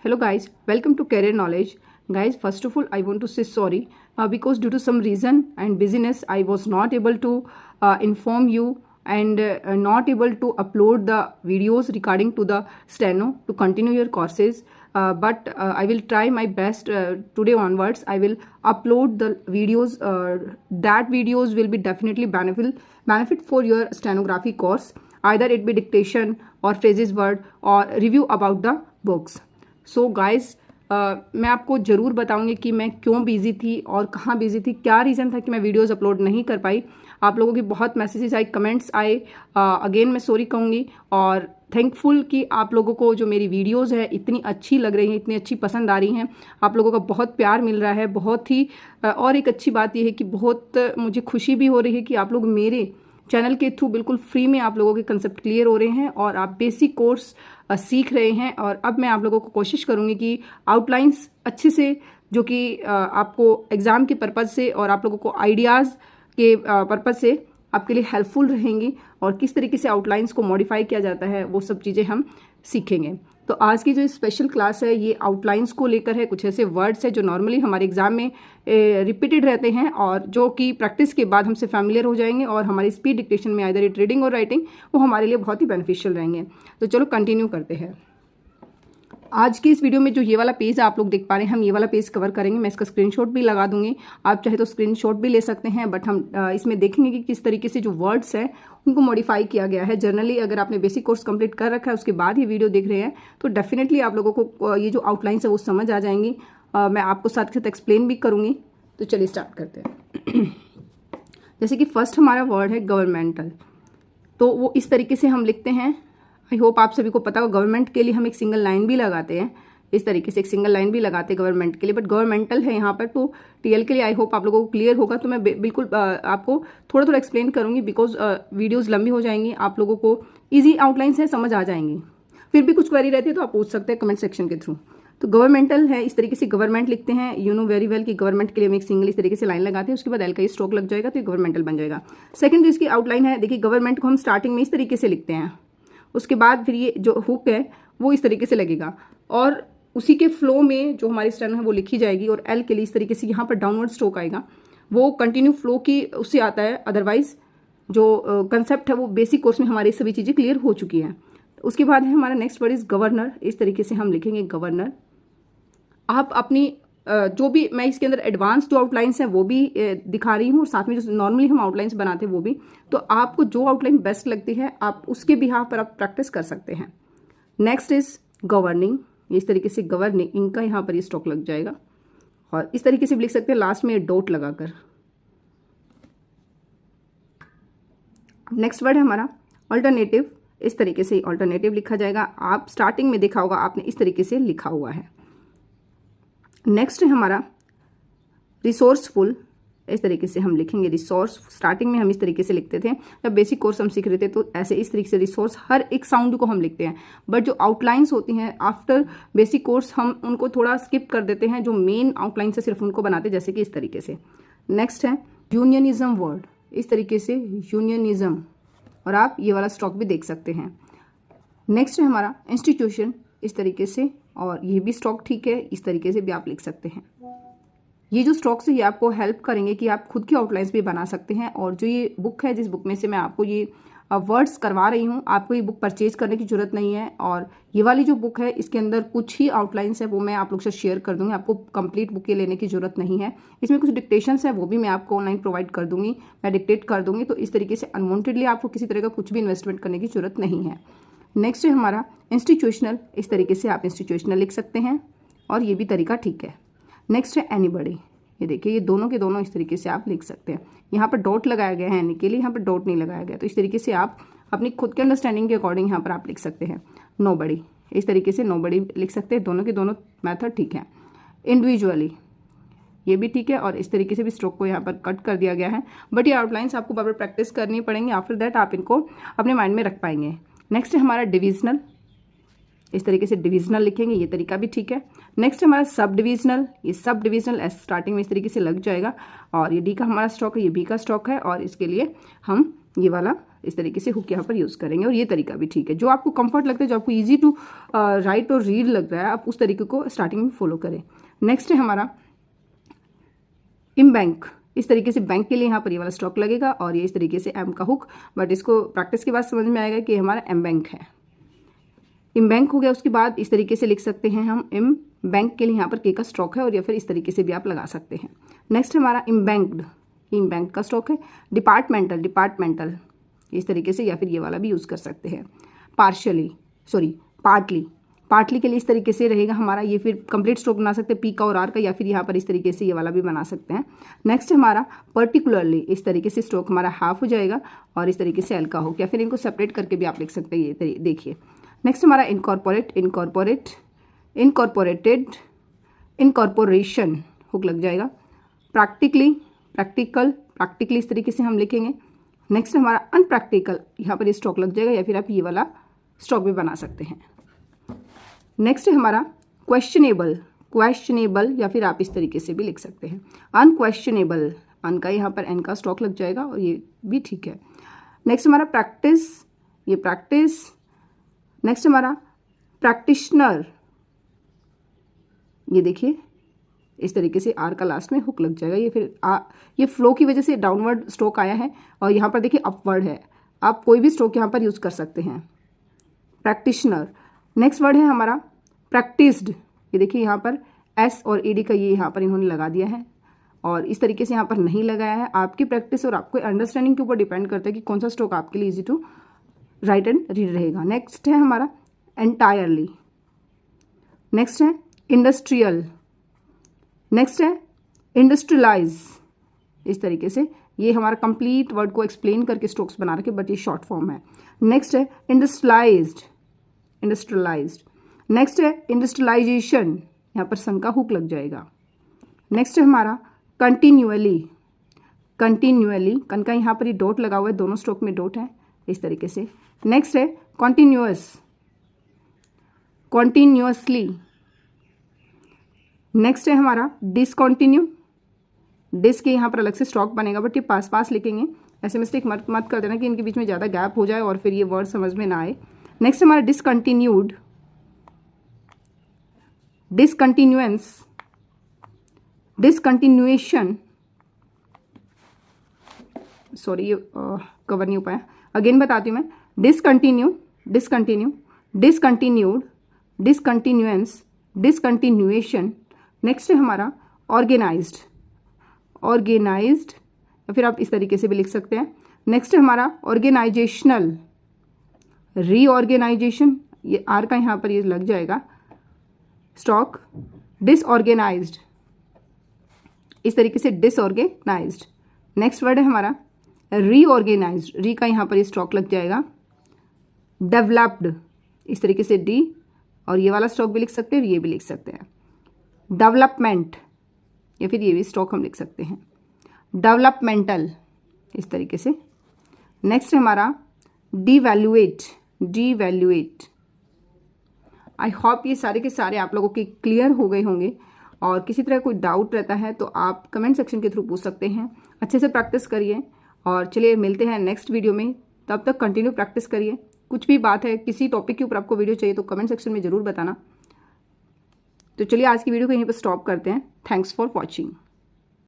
Hello guys, welcome to Career Knowledge. Guys, first of all I want to say sorry because due to some reason and busyness I was not able to inform you and not able to upload the videos regarding to the steno to continue your courses. But I will try my best today onwards. I will upload the videos. That videos will be definitely benefit for your stenography course. Either it be dictation or phrases word or review about the books. So guys मैं आपको ज़रूर बताऊंगी कि मैं क्यों busy थी और कहाँ बिज़ी थी, क्या रीज़न था कि मैं वीडियोस अपलोड नहीं कर पाई। आप लोगों की बहुत मैसेजेस आए, कमेंट्स आए। अगेन मैं सॉरी कहूँगी और थैंकफुल कि आप लोगों को जो मेरी वीडियोस है इतनी अच्छी लग रही हैं, इतनी अच्छी पसंद आ रही हैं। आप लोगों का बहुत प्यार मिल रहा है, बहुत ही। और एक अच्छी बात यह है कि बहुत मुझे खुशी भी हो रही है कि आप लोग मेरे चैनल के थ्रू बिल्कुल फ्री में आप लोगों के कंसेप्ट क्लियर हो रहे हैं और आप बेसिक कोर्स सीख रहे हैं। और अब मैं आप लोगों को कोशिश करूंगी कि आउटलाइंस अच्छे से, जो कि आपको एग्ज़ाम के पर्पज़ से और आप लोगों को आइडियाज़ के पर्पज़ से आपके लिए हेल्पफुल रहेंगी और किस तरीके से आउटलाइंस को मॉडिफाई किया जाता है वो सब चीज़ें हम सीखेंगे। तो आज की जो स्पेशल क्लास है ये आउटलाइंस को लेकर है। कुछ ऐसे वर्ड्स है जो नॉर्मली हमारे एग्जाम में रिपीटेड रहते हैं और जो कि प्रैक्टिस के बाद हमसे फैमिलियर हो जाएंगे और हमारी स्पीड डिक्टेशन में आइदर रीडिंग और राइटिंग वो हमारे लिए बहुत ही बेनिफिशियल रहेंगे। तो चलो कंटिन्यू करते हैं। आज की इस वीडियो में जो ये वाला पेज आप लोग देख पा रहे हैं, हम ये वाला पेज कवर करेंगे। मैं इसका स्क्रीनशॉट भी लगा दूंगी, आप चाहे तो स्क्रीनशॉट भी ले सकते हैं। बट हम इसमें देखेंगे कि किस तरीके से जो वर्ड्स हैं उनको मॉडिफाई किया गया है। जनरली अगर आपने बेसिक कोर्स कंप्लीट कर रखा है उसके बाद ये वीडियो देख रहे हैं तो डेफिनेटली आप लोगों को ये जो आउटलाइंस है वो समझ आ जाएंगी। मैं आपको साथ के साथ एक्सप्लेन भी करूँगी। तो चलिए स्टार्ट करते हैं। जैसे कि फर्स्ट हमारा वर्ड है गवर्नमेंटल, तो वो इस तरीके से हम लिखते हैं। आई होप आप सभी को पता होगा गवर्नमेंट के लिए हम एक सिंगल लाइन भी लगाते हैं, इस तरीके से एक सिंगल लाइन भी लगाते हैं गवर्नमेंट के लिए। बट गवर्नमेंटल है यहाँ पर, तो टीएल के लिए आई होप आप लोगों को क्लियर होगा। तो मैं बिल्कुल आपको थोड़ा थोड़ा एक्सप्लेन करूँगी बिकॉज वीडियोज़ लंबी हो जाएंगी, आप लोगों को ईजी आउटलाइंस है समझ आ जाएंगी। फिर भी कुछ क्वेरी रहती है तो आप पूछ सकते हैं कमेंट सेक्शन के थ्रू। तो गवर्नमेंटल है इस तरीके से गवर्नमेंट लिखते हैं। यू नो वेरी वेल कि गवर्नमेंट के लिए हम एक सिंगल इस तरीके से लाइन लगाते हैं, उसके बाद एल का स्ट्रोक लग जाएगा तो ये गवर्नमेंटल बन जाएगा। सेकंड जो इसकी आउटलाइन है, देखिए गवर्नमेंट को हम स्टार्टिंग में इस तरीके से लिखते हैं, उसके बाद फिर ये जो हुक है वो इस तरीके से लगेगा और उसी के फ्लो में जो हमारी स्टेनो है वो लिखी जाएगी। और एल के लिए इस तरीके से यहाँ पर डाउनवर्ड स्ट्रोक आएगा, वो कंटिन्यू फ्लो की उससे आता है। अदरवाइज जो कंसेप्ट है वो बेसिक कोर्स में हमारी सभी चीज़ें क्लियर हो चुकी हैं। उसके बाद है हमारा नेक्स्ट वर्ड इज गवर्नर, इस तरीके से हम लिखेंगे गवर्नर। आप अपनी जो भी मैं इसके अंदर एडवांस जो आउटलाइंस हैं वो भी दिखा रही हूँ और साथ में जो नॉर्मली हम आउटलाइंस बनाते हैं वो भी। तो आपको जो आउटलाइन बेस्ट लगती है आप उसके बिहाफ पर आप प्रैक्टिस कर सकते हैं। नेक्स्ट इज गवर्निंग, इस तरीके से गवर्निंग इनका यहाँ पर ये स्ट्रोक लग जाएगा और इस तरीके से भी लिख सकते हैं लास्ट में डॉट लगाकर। नेक्स्ट वर्ड है हमारा अल्टरनेटिव, इस तरीके से अल्टरनेटिव लिखा जाएगा। आप स्टार्टिंग में देखा होगा आपने इस तरीके से लिखा हुआ है। नेक्स्ट है हमारा रिसोर्सफुल, इस तरीके से हम लिखेंगे रिसोर्स। स्टार्टिंग में हम इस तरीके से लिखते थे जब बेसिक कोर्स हम सीख रहे थे, तो ऐसे इस तरीके से रिसोर्स हर एक साउंड को हम लिखते हैं। बट जो आउटलाइंस होती हैं आफ्टर बेसिक कोर्स हम उनको थोड़ा स्किप कर देते हैं, जो मेन आउटलाइन है सिर्फ उनको बनाते हैं, जैसे कि इस तरीके से। नेक्स्ट है यूनियनिज्म वर्ड, इस तरीके से यूनियनिज्म, और आप ये वाला स्ट्रोक भी देख सकते हैं। नेक्स्ट है हमारा इंस्टीट्यूशन, इस तरीके से, और ये भी स्ट्रोक ठीक है, इस तरीके से भी आप लिख सकते हैं। ये जो स्ट्रोक्स है ये आपको हेल्प करेंगे कि आप खुद की आउटलाइंस भी बना सकते हैं। और जो ये बुक है, जिस बुक में से मैं आपको ये वर्ड्स करवा रही हूँ, आपको ये बुक परचेज करने की जरूरत नहीं है। और ये वाली जो बुक है इसके अंदर कुछ ही आउटलाइंस है वो मैं आप लोग से शेयर कर दूंगी, आपको कंप्लीट बुक ये लेने की जरूरत नहीं है। इसमें कुछ डिक्टेशंस है वो भी मैं आपको ऑनलाइन प्रोवाइड कर दूंगी, मैं डिक्टेट कर दूंगी। तो इस तरीके से अनवांटेडली आपको किसी तरह का कुछ भी इन्वेस्टमेंट करने की जरूरत नहीं है। नेक्स्ट है हमारा इंस्टीट्यूशनल, इस तरीके से आप इंस्टीट्यूशनल लिख सकते हैं और ये भी तरीका ठीक है। नेक्स्ट है एनीबॉडी, ये देखिए ये दोनों के दोनों इस तरीके से आप लिख सकते हैं। यहाँ पर डॉट लगाया गया है एनी के लिए, यहाँ पर डॉट नहीं लगाया गया, तो इस तरीके से आप अपनी खुद के अंडरस्टैंडिंग के अकॉर्डिंग यहाँ पर आप लिख सकते हैं। नोबडी, इस तरीके से नोबडी लिख सकते हैं, दोनों के दोनों मेथड ठीक है। इंडिविजुअली, ये भी ठीक है, और इस तरीके से भी स्ट्रोक को यहाँ पर कट कर दिया गया है। बट ये आउटलाइंस आपको बार बार प्रैक्टिस करनी पड़ेंगी, आफ्टर दैट आप इनको अपने माइंड में रख पाएंगे। नेक्स्ट है हमारा डिविजनल, इस तरीके से डिविजनल लिखेंगे, ये तरीका भी ठीक है। नेक्स्ट हमारा सब डिविजनल, ये सब डिविजनल एस स्टार्टिंग में इस तरीके से लग जाएगा और ये डी का हमारा स्ट्रोक है, ये बी का स्ट्रोक है और इसके लिए हम ये वाला इस तरीके से हुक यहाँ पर यूज़ करेंगे और ये तरीका भी ठीक है। जो आपको कंफर्ट लगता है, जो आपको ईजी टू राइट और रीड लग रहा है, आप उस तरीके को स्टार्टिंग में फॉलो करें। नेक्स्ट है हमारा इम्बैंक। इस तरीके से बैंक के लिए यहाँ पर ये वाला स्ट्रोक लगेगा और ये इस तरीके से एम का हुक, बट इसको प्रैक्टिस के बाद समझ में आएगा कि हमारा एम बैंक है। इम्बैंक हो गया, उसके बाद इस तरीके से लिख सकते हैं हम इम बैंक के लिए यहाँ पर के का स्ट्रोक है और या फिर इस तरीके से भी आप लगा सकते हैं। नेक्स्ट हमारा इम्बैंक्ड, इम्बैंक का स्ट्रोक है। डिपार्टमेंटल, डिपार्टमेंटल इस तरीके से, या फिर ये वाला भी यूज़ कर सकते हैं। पार्शली, सॉरी पार्टली, पार्टली के लिए इस तरीके से रहेगा हमारा, ये फिर कंप्लीट स्ट्रोक बना सकते हैं पी का और आर का, या फिर यहाँ पर इस तरीके से ये वाला भी बना सकते हैं। नेक्स्ट हमारा पर्टिकुलरली, इस तरीके से स्ट्रोक हमारा हाफ हो जाएगा और इस तरीके से एल का हो, या फिर इनको सेपरेट करके भी आप लिख सकते हैं, ये देखिए। नेक्स्ट हमारा incorporate, incorporate, incorporated, incorporation hook लग जाएगा। प्रैक्टिकली, प्रैक्टिकल, प्रैक्टिकली इस तरीके से हम लिखेंगे। नेक्स्ट हमारा अनप्रैक्टिकल, यहाँ पर ये स्ट्रोक लग जाएगा, या फिर आप ये वाला स्ट्रोक भी बना सकते हैं। नेक्स्ट है हमारा क्वेश्चनेबल, क्वेश्चनेबल, या फिर आप इस तरीके से भी लिख सकते हैं। अनक्वेश्चनेबल, अन का यहाँ पर एन का स्ट्रोक लग जाएगा और ये भी ठीक है। नेक्स्ट हमारा प्रैक्टिस, ये प्रैक्टिस। नेक्स्ट हमारा प्रैक्टिशनर, ये देखिए इस तरीके से आर का लास्ट में हुक लग जाएगा, ये फिर ये फ्लो की वजह से डाउनवर्ड स्ट्रोक आया है और यहाँ पर देखिए अपवर्ड है, आप कोई भी स्ट्रोक यहाँ पर यूज़ कर सकते हैं। प्रैक्टिशनर। नेक्स्ट वर्ड है हमारा प्रैक्टिस्ड, ये देखिए यहाँ पर एस और ए डी का ये यहाँ पर इन्होंने लगा दिया है और इस तरीके से यहाँ पर नहीं लगाया है। आपकी प्रैक्टिस और आपको अंडरस्टैंडिंग के ऊपर डिपेंड करता है कि कौन सा स्ट्रोक आपके लिए easy to write and read रहेगा। नेक्स्ट है हमारा एंटायरली। नेक्स्ट है इंडस्ट्रियल। नेक्स्ट है इंडस्ट्रियलाइज, इस तरीके से ये हमारा कंप्लीट वर्ड को एक्सप्लेन करके स्ट्रोक्स बना रखे, बट ये शॉर्ट फॉर्म है। नेक्स्ट है इंडस्ट्रियलाइज्ड, इंडस्ट्रियलाइज्ड। नेक्स्ट है इंडस्ट्रियलाइजेशन, यहाँ पर सन का हुक लग जाएगा। नेक्स्ट है हमारा कंटिन्यूअली, कंटिन्यूअली, कन का यहाँ पर ये डॉट लगा हुआ है, दोनों स्ट्रोक में डॉट है इस तरीके से। नेक्स्ट है कॉन्टिन्यूअस, कॉन्टिन्यूअसली। नेक्स्ट है हमारा डिसकॉन्टिन्यू, डिस के यहाँ पर अलग से स्ट्रोक बनेगा, बट ये पास पास लिखेंगे, ऐसे मिस्टेक मत कर देना कि इनके बीच में ज़्यादा गैप हो जाए और फिर ये वर्ड समझ में ना आए। नेक्स्ट हमारा डिसकंटिन्यूड, डिसकंटिन्यूएंस, डिसकंटिन्यूएशन, सॉरी ये कवर नहीं हो पाया, अगेन बताती हूँ मैं। Discontinue, discontinue, discontinued, discontinuance, discontinuation. Next है हमारा ऑर्गेनाइज्ड, ऑर्गेनाइज्ड, या फिर आप इस तरीके से भी लिख सकते हैं। नेक्स्ट है हमारा ऑर्गेनाइजेशनल, रीऑर्गेनाइजेशन, ये आर का यहाँ पर ये लग जाएगा स्ट्रोक। डिसऑर्गेनाइज्ड, इस तरीके से डिसऑर्गेनाइज्ड। नेक्स्ट वर्ड है हमारा रीऑर्गेनाइज्ड, री का यहाँ पर ये स्ट्रोक लग जाएगा। डेवलप्ड, इस तरीके से डी, और ये वाला स्ट्रोक भी लिख सकते हैं और ये भी लिख सकते हैं। डेवलपमेंट, या फिर ये भी स्ट्रोक हम लिख सकते हैं। डेवलपमेंटल, इस तरीके से। नेक्स्ट है हमारा डिवैल्यूएट, डिवैल्यूएट। आई होप ये सारे के सारे आप लोगों के क्लियर हो गए होंगे, और किसी तरह कोई डाउट रहता है तो आप कमेंट सेक्शन के थ्रू पूछ सकते हैं। अच्छे से प्रैक्टिस करिए और चलिए मिलते हैं नेक्स्ट वीडियो में, तब तक कंटिन्यू प्रैक्टिस करिए। कुछ भी बात है, किसी टॉपिक के ऊपर आपको वीडियो चाहिए तो कमेंट सेक्शन में ज़रूर बताना। तो चलिए आज की वीडियो को यहीं पर स्टॉप करते हैं। Thanks for watching.